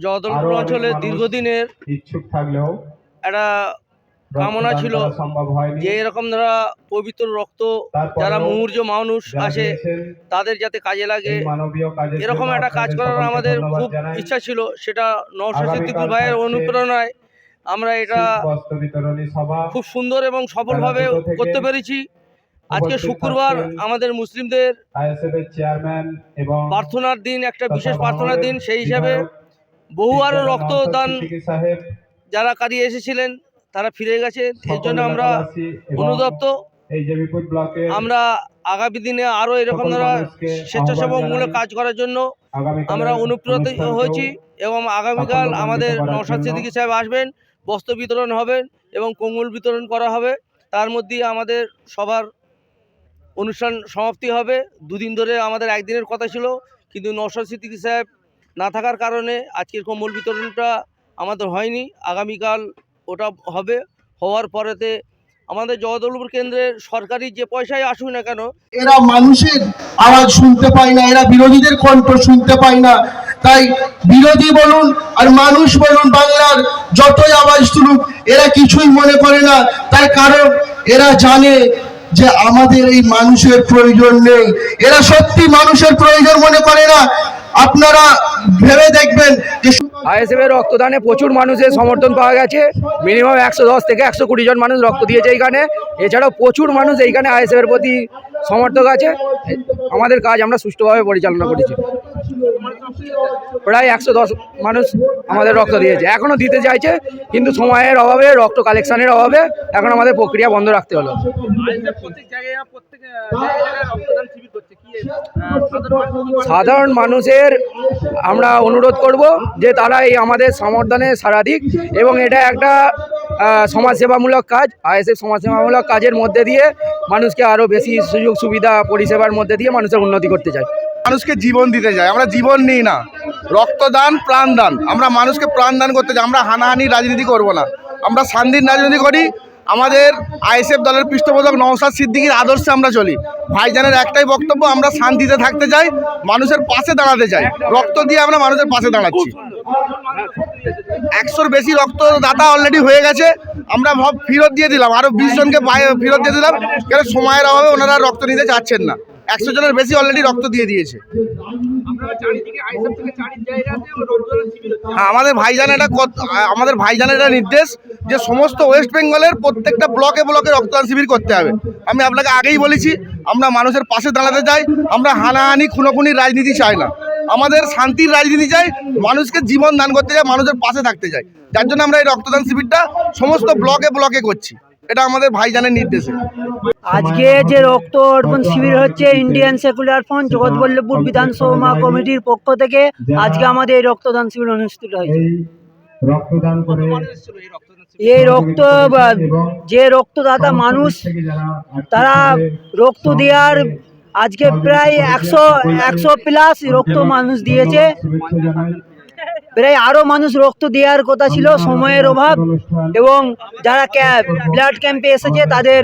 জগদলপুর অঞ্চলে দীর্ঘদিনের ইচ্ছুক থাকলেও একটা কামনা ছিল যে এরকম ধরা পবিত্র রক্ত যারা মুমূর্ষ মানুষ আসে তাদের যাতে কাজে লাগে, এরকম একটা কাজ করার আমাদের খুব ইচ্ছা ছিল। সেটা নওশাদ সিদ্দিকী ভাইয়ের অনুপ্রেরণায় আমরা এটা খুব সুন্দর এবং সফলভাবে করতে পেরেছি। আজকে শুক্রবার আমাদের মুসলিমদের প্রার্থনার দিন, একটা বিশেষ প্রার্থনার দিন। সেই হিসাবে বহু আরও রক্তদান যারা কারিয়ে এসেছিলেন তারা ফিরে গেছে। এর জন্য আমরা অনুতপ্ত। আমরা আগামী দিনে আরও এরকম ধরা স্বেচ্ছাসেবকমূলক কাজ করার জন্য আমরা অনুপ্রাণিত হয়েছি এবং আগামীকাল আমাদের নওশাদ সিদ্দিকী সাহেব আসবেন, বস্ত্র বিতরণ হবেন এবং কম্বল বিতরণ করা হবে। তার মধ্যে আমাদের সবার অনুষ্ঠান সমাপ্তি হবে। দুদিন ধরে আমাদের একদিনের কথা ছিল, কিন্তু নওশাদ সিদ্দিকী সাহেব না থাকার কারণে আজকের কম্বল বিতরণটা আমাদের হয়নি। আগামীকাল ওটা হবে। হওয়ার পরেতে আমাদের জগদলপুর কেন্দ্রের সরকারি যে পয়সায় আসুক না কেন, এরা মানুষের আওয়াজ শুনতে পায় না, এরা বিরোধীদের কণ্ঠ শুনতে পায় না। তাই বিরোধী বলুন আর মানুষ বলুন, বাংলার যতই আওয়াজ তুলুক এরা কিছুই মনে করে না। তার কারণ এরা জানে যে আমাদের এই মানুষের প্রয়োজন নেই, এরা সত্যি মানুষের প্রয়োজন মনে করে না। আপনারা ভেবে দেখবেন যে আইএসএফ এর রক্তদানে প্রচুর মানুষের সমর্থন পাওয়া গেছে। মিনিমাম 110 থেকে 120 জন মানুষ রক্ত দিয়েছে এইখানে। এছাড়াও প্রচুর মানুষ এইখানে আইএসএফ এর প্রতি সমর্থক আছে। আমাদের কাজ আমরা সুষ্ঠুভাবে পরিচালনা করেছি। প্রায় 110 মানুষ আমাদের রক্ত দিয়েছে, এখনও দিতে চাইছে, কিন্তু সময়ের অভাবে, রক্ত কালেকশনের অভাবে এখন আমাদের প্রক্রিয়া বন্ধ রাখতে হলো। সাধারণ মানুষের আমরা অনুরোধ করব যে তারা এই আমাদের সমর্থনে সাড়া দিক এবং এটা একটা সমাজসেবামূলক কাজ। আইএসএফ সমাজসেবামূলক কাজের মধ্যে দিয়ে মানুষকে আরও বেশি সুযোগ সুবিধা পরিষেবার মধ্যে দিয়ে মানুষের উন্নতি করতে চাই। মানুষকে জীবন দিতে চাই, আমরা জীবন নিই না। রক্তদান, প্রাণদান, আমরা মানুষকে প্রাণদান করতে চাই। আমরা হানাহানির রাজনীতি করব না, আমরা শান্তির রাজনীতি করি। আমাদের আইএসএফ দলের পৃষ্ঠপোষক নওশাদ সিদ্দিকীর আদর্শে আমরা চলি। ভাইজানের একটাই বক্তব্য, আমরা শান্তিতে থাকতে চাই, মানুষের পাশে দাঁড়াতে চাই। রক্ত দিয়ে আমরা মানুষের পাশে দাঁড়াচ্ছি। 100-র বেশি রক্তদাতা অলরেডি হয়ে গেছে। আমরা ফেরত দিয়ে দিলাম, আরও 20 জনকে ফেরত দিয়ে দিলাম, কেন সময়ের অভাবে ওনারা রক্ত নিতে চাচ্ছেন না। 100 জনের বেশি অলরেডি রক্ত দিয়ে দিয়েছে। আমাদের ভাইজানের একটা নির্দেশ যে সমস্ত ওয়েস্ট বেঙ্গলের প্রত্যেকটা ব্লকে ব্লকে রক্তদান শিবির করতে হবে। আমি আপনাকে আগেই বলেছি, আমরা মানুষের পাশে দাঁড়াতে চাই। আমরা হানাহানি খুনোখুনির রাজনীতি চাই না, আমাদের শান্তির রাজনীতি চাই। মানুষকে জীবন দান করতে চাই, মানুষের পাশে থাকতে চাই। যার জন্য আমরা এই রক্তদান শিবিরটা সমস্ত ব্লকে ব্লকে করছি। এটা আমাদের ভাইজানের নির্দেশে। আজকে যে রক্ত অর্পণ শিবির হচ্ছে ইন্ডিয়ান সেকুলার ফ্রন্ট জগৎবল্লভপুর বিধানসভা কমিটির পক্ষ থেকে আজকে আমাদের এই রক্তদান শিবির অনুষ্ঠিত হয়েছে। এই রক্ত যে রক্তদাতা মানুষ তারা রক্ত দেওয়ার আজকে প্রায় 100+ রক্ত মানুষ দিয়েছে। প্রায় আরও মানুষ রক্ত দেওয়ার কথা ছিল, সময়ের অভাব এবং যারা ব্লাড ক্যাম্পে এসেছে তাদের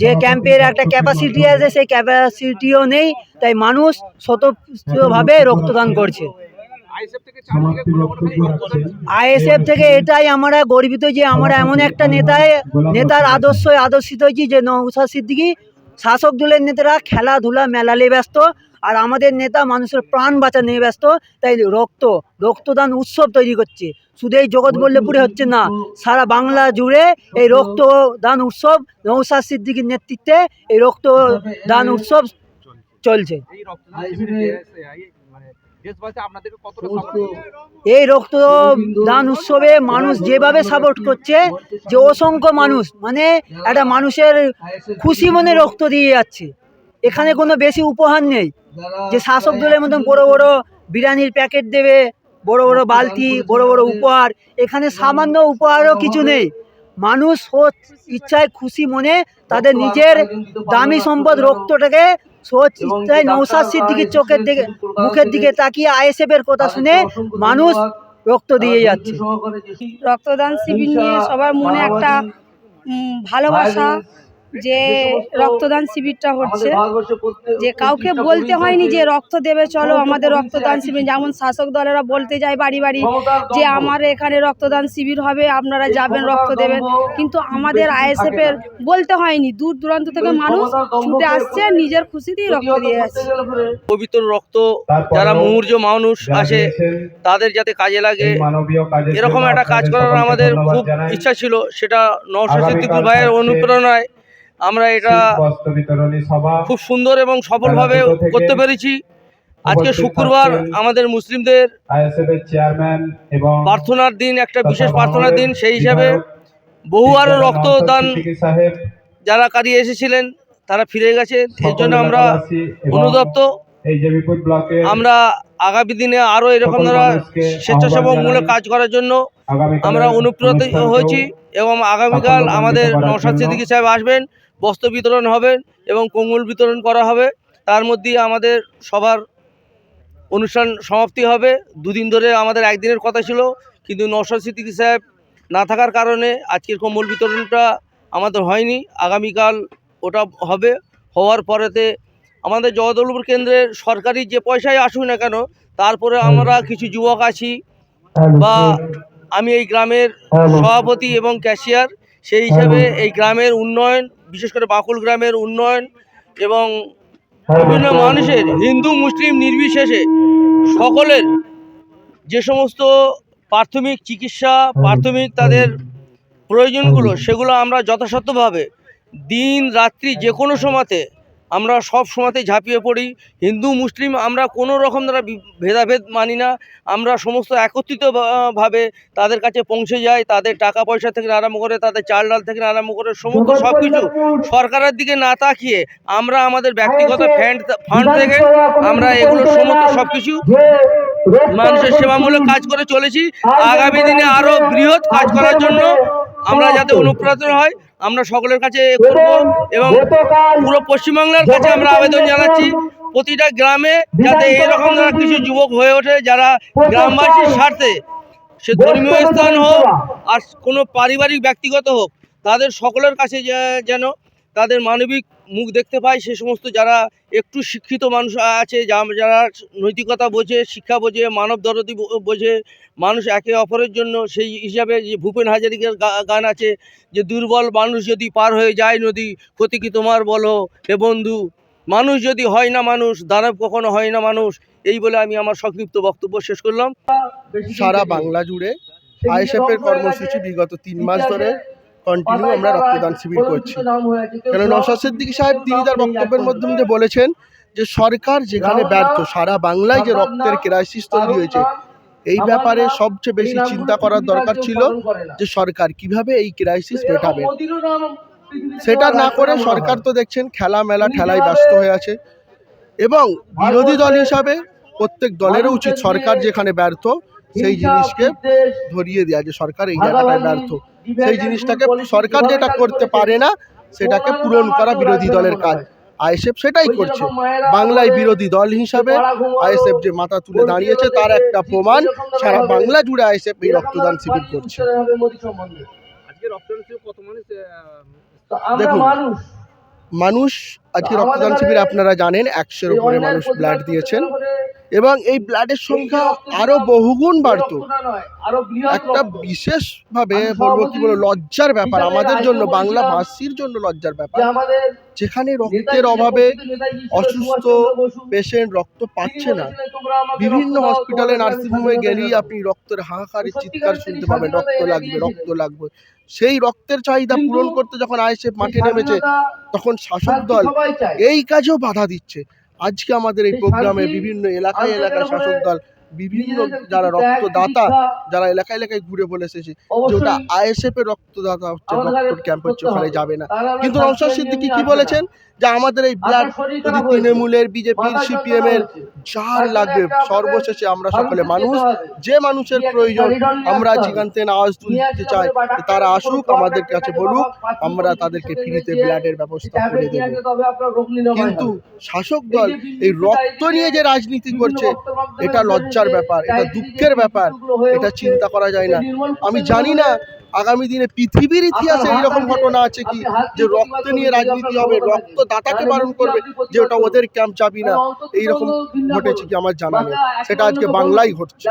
যে ক্যাম্পের একটা ক্যাপাসিটি আছে সেই ক্যাপাসিটিও নেই, তাই মানুষ স্বতঃস্ফূর্তভাবে রক্তদান করছে। আইএসএফ থেকে এটাই আমরা গর্বিত যে আমরা এমন একটা নেতার আদর্শিত হয়েছি যে নওশাদ সিদ্দিকী। শাসক দলের নেতারা খেলাধুলা মেলালে ব্যস্ত, আর আমাদের নেতা মানুষের প্রাণ বাঁচানো নিয়ে ব্যস্ত। তাই রক্তদান উৎসব তৈরি করছে। শুধু এই জগৎবল্লভপুরে হচ্ছে না, সারা বাংলা জুড়ে এই রক্তদান উৎসব নওশাদ সিদ্দিকীর নেতৃত্বে এই রক্তদান উৎসব চলছে। এই রক্তদান উৎসবে মানুষ যেভাবে সাপোর্ট করছে, যে অসংখ্য মানুষ, মানে একটা মানুষের খুশি মনে রক্ত দিয়ে যাচ্ছে। এখানে কোনো বেশি উপহার নেই যে শাসক দলের মতন বড় বড় বিরিয়ানির প্যাকেট দেবে, বড় বড় বালতি, বড় বড় উপহার। এখানে সামান্য উপহারও কিছু নেই। মানুষ ইচ্ছায় খুশি মনে তাদের নিজের দামি সম্পদ রক্তটাকে ইচ্ছায় নওশাদ সিদ্দিকীর মুখের দিকে তাকিয়ে আইএসএফ এর কথা শুনে মানুষ রক্ত দিয়ে যাচ্ছে। রক্তদান শিবির নিয়ে সবার মনে একটা ভালোবাসা যে রক্তদান শিবিরটা হচ্ছে, যে কাউকে বলতে হয়নি যে রক্ত দেবে চলো আমাদের রক্তদান শিবির, যেমন শাসক দলেরা বলতে যায় বাড়ি বাড়ি যে আমার এখানে রক্তদান শিবির হবে, আপনারা যাবেন রক্ত দেবেন, কিন্তু আমাদের আইএসএফের বলতে হয়নি, দূর দূরান্ত থেকে মানুষ ছুটে আসছে, নিজের খুশিতেই রক্ত দিয়ে যাচ্ছে। পবিত্র রক্ত যারা মুমূর্ষ মানুষ আসে তাদের যাতে কাজে লাগে এরকম একটা কাজ করার আমাদের খুব ইচ্ছা ছিল। সেটা নওশাদ সিদ্দিকুর ভাইয়ের অনুপ্রেরণায় আমরা এটা খুব সুন্দর এবং সফলভাবে করতে পেরেছি। আজকে শুক্রবার আমাদের মুসলিমদের প্রার্থনার দিন, একটা বিশেষ প্রার্থনার দিন, সেই হিসাবে বহু আরও রক্তদান যারা কারিয়ে এসেছিলেন তারা ফিরে গেছে। এর জন্য আমরা অনুতপ্ত। আমরা আগামী দিনে আরও এরকম ধরা স্বেচ্ছাসেবকমূলক কাজ করার জন্য আমরা অনুপ্রাণিত হয়েছি এবং আগামীকাল আমাদের নওশাদ সিদ্দিকী সাহেব আসবেন, বস্ত্র বিতরণ হবেন এবং কম্বল বিতরণ করা হবে। তার মধ্যেই আমাদের সবার অনুষ্ঠান সমাপ্তি হবে। দুদিন ধরে আমাদের একদিনের কথা ছিল, কিন্তু নওশাদ সিদ্দিকী সাহেব না থাকার কারণে আজকের কম্বল বিতরণটা আমাদের হয়নি। আগামীকাল ওটা হবে। হওয়ার পরেতে আমাদের জগদলপুর কেন্দ্রের সরকারি যে পয়সায় আসুক না কেন, তারপরে আমরা কিছু যুবক আছি বা আমি এই গ্রামের সভাপতি এবং ক্যাশিয়ার, সেই হিসাবে এই গ্রামের উন্নয়ন, বিশেষ করে বাকুল গ্রামের উন্নয়ন এবং বিভিন্ন মানুষের হিন্দু মুসলিম নির্বিশেষে সকলের যে সমস্ত প্রাথমিক চিকিৎসা, প্রাথমিক তাদের প্রয়োজনগুলো, সেগুলো আমরা যথাযথভাবে দিন রাত্রি যে কোনো সময়তে আমরা সব সময়তে ঝাঁপিয়ে পড়ি। হিন্দু মুসলিম আমরা কোনো রকম দ্বারা ভেদাভেদ মানি না। আমরা সমস্ত একত্রিতভাবে তাদের কাছে পৌঁছে যাই। তাদের টাকা পয়সা থেকে আরম্ভ করে, তাদের চাল ডাল থেকে আরম্ভ করে সমস্ত সব কিছু সরকারের দিকে না তাকিয়ে আমরা আমাদের ব্যক্তিগত ফান্ড থেকে আমরা এগুলো সমস্ত সব কিছু মানুষের সেবামূলক কাজ করে চলেছি। আগামী দিনে আরও বৃহৎ কাজ করার জন্য আমরা যাতে অনুপ্রাণিত হয় আমরা সকলের কাছে করব এবং পুরো পশ্চিমবাংলার কাছে আমরা আবেদন জানাচ্ছি প্রতিটা গ্রামে যাতে এরকম কিছু যুবক হয়ে ওঠে যারা গ্রামবাসীর স্বার্থে, সে ধর্মীয় স্থান হোক আর কোনো পারিবারিক ব্যক্তিগত হোক, তাদের সকলের কাছে যেন তাদের মানবিক মুখ দেখতে পায়। সে সমস্ত যারা একটু শিক্ষিত মানুষ আছে, যারা নৈতিকতা বোঝে, শিক্ষা বোঝে, মানব দরদি বোঝে, মানুষ একে অপরের জন্য, সেই হিসাবে যে ভূপেন হাজারিকার গান আছে যে দুর্বল মানুষ যদি পার হয়ে যায় নদী, ক্ষতি কি তোমার বলো হে বন্ধু, মানুষ যদি হয় না মানুষ, দানব কখনো হয় না মানুষ। এই বলে আমি আমার সংক্ষিপ্ত বক্তব্য শেষ করলাম। সারা বাংলা জুড়ে আইএসএফের কর্মসূচি বিগত 3 মাস ধরে কন্টিনিউ আমরা রক্তদান শিবির করছি। কেন নওশাদ সিদ্দিকী সাহেব তিনি তার বক্তব্যের মাধ্যমে যে বলেছেন যে সরকার যেখানে ব্যর্থ, সারা বাংলায় যে রক্তের ক্রাইসিস তৈরি হয়েছে, এই ব্যাপারে সবচেয়ে বেশি চিন্তা করার দরকার ছিল যে সরকার কিভাবে এই ক্রাইসিস মেটাবে। সেটা না করে সরকার তো দেখছেন খেলা মেলা ঠেলায় ব্যস্ত হয়ে আছে এবং বিরোধী দল হিসাবে প্রত্যেক দলেরও উচিত সরকার যেখানে ব্যর্থ সেই জিনিসকে ধরিয়ে দেওয়া, যে সরকার এই জায়গাটায় ব্যর্থ, সেই জিনিসটাকে সরকার যেটা করতে পারে না সেটাকে পূরণ করা বিরোধী দলের কাজ। আইএসএফ সেটাই করছে। বাংলায় বিরোধী দল হিসাবে আইএসএফ যে মাথা তুলে দাঁড়িয়েছে তার একটা প্রমাণ সারা বাংলা জুড়ে আইএসএফ এই রক্তদান শিবির করছে। দেখুন, মানুষ আজকে রক্তদান শিবির আপনারা জানেন 100-এর উপরে মানুষ ব্লাড দিয়েছেন এবং এই ব্লাডের সংখ্যা আরো বহুগুণ বাড়তো। একটা বিশেষভাবে বলবো কি বলবো লজ্জার ব্যাপার আমাদের জন্য, বাংলা ভাষীর জন্য লজ্জার ব্যাপার, যেখানে রক্তের অভাবে অসুস্থ পেশেন্ট রক্ত পাচ্ছে না। বিভিন্ন হসপিটালে নার্সিংহোমে গেলেই আপনি রক্তের হাহাকারের চিৎকার শুনতে পাবেন, রক্ত লাগবে রক্ত লাগবে। সেই রক্তের চাহিদা পূরণ করতে যখন আইএসএফ মাঠে নেমেছে তখন শাসক দল এই কাজেও বাধা দিচ্ছে। আজকে আমাদের এই প্রোগ্রামে বিভিন্ন এলাকায় শাসক দল, বিভিন্ন যারা রক্তদাতা, যারা এলাকায় ঘুরে বলে এসেছে যে ওটা আইএসএফ এর রক্তদাতা হচ্ছে, রক্ত ক্যাম্প হচ্ছে, ওখানে যাবে না। কিন্তু নওশাদ সিদ্দিকী কি বলেছেন যে আমাদের এই ব্লাড যদি তৃণমূলের, বিজেপির, সিপিএম এর যার লাগবে, সর্বশেষে আমরা সকলে মানুষ, যে মানুষের প্রয়োজন আমরা যেখান থেকে আওয়াজ তুলতে চাই তারা আসুক, আমাদের কাছে বলুক, আমরা তাদেরকে ফ্রিতে ব্লাডের ব্যবস্থা করে দেব। কিন্তু শাসক দল এই রক্ত নিয়ে যে রাজনীতি করছে এটা লজ্জার ব্যাপার, এটা দুঃখের ব্যাপার, এটা চিন্তা করা যায় না। আমি জানি না আগামী দিনে পৃথিবীর ইতিহাসে এইরকম ঘটনা আছে কি যে রক্ত নিয়ে রাজনীতি হবে, রক্তদাতাকে বারণ করবে যে ওটা ওদের ক্যাম্প যাবি না, এইরকম ঘটেছে কি আমার জানা নেই। সেটা আজকে বাংলায় ঘটছে।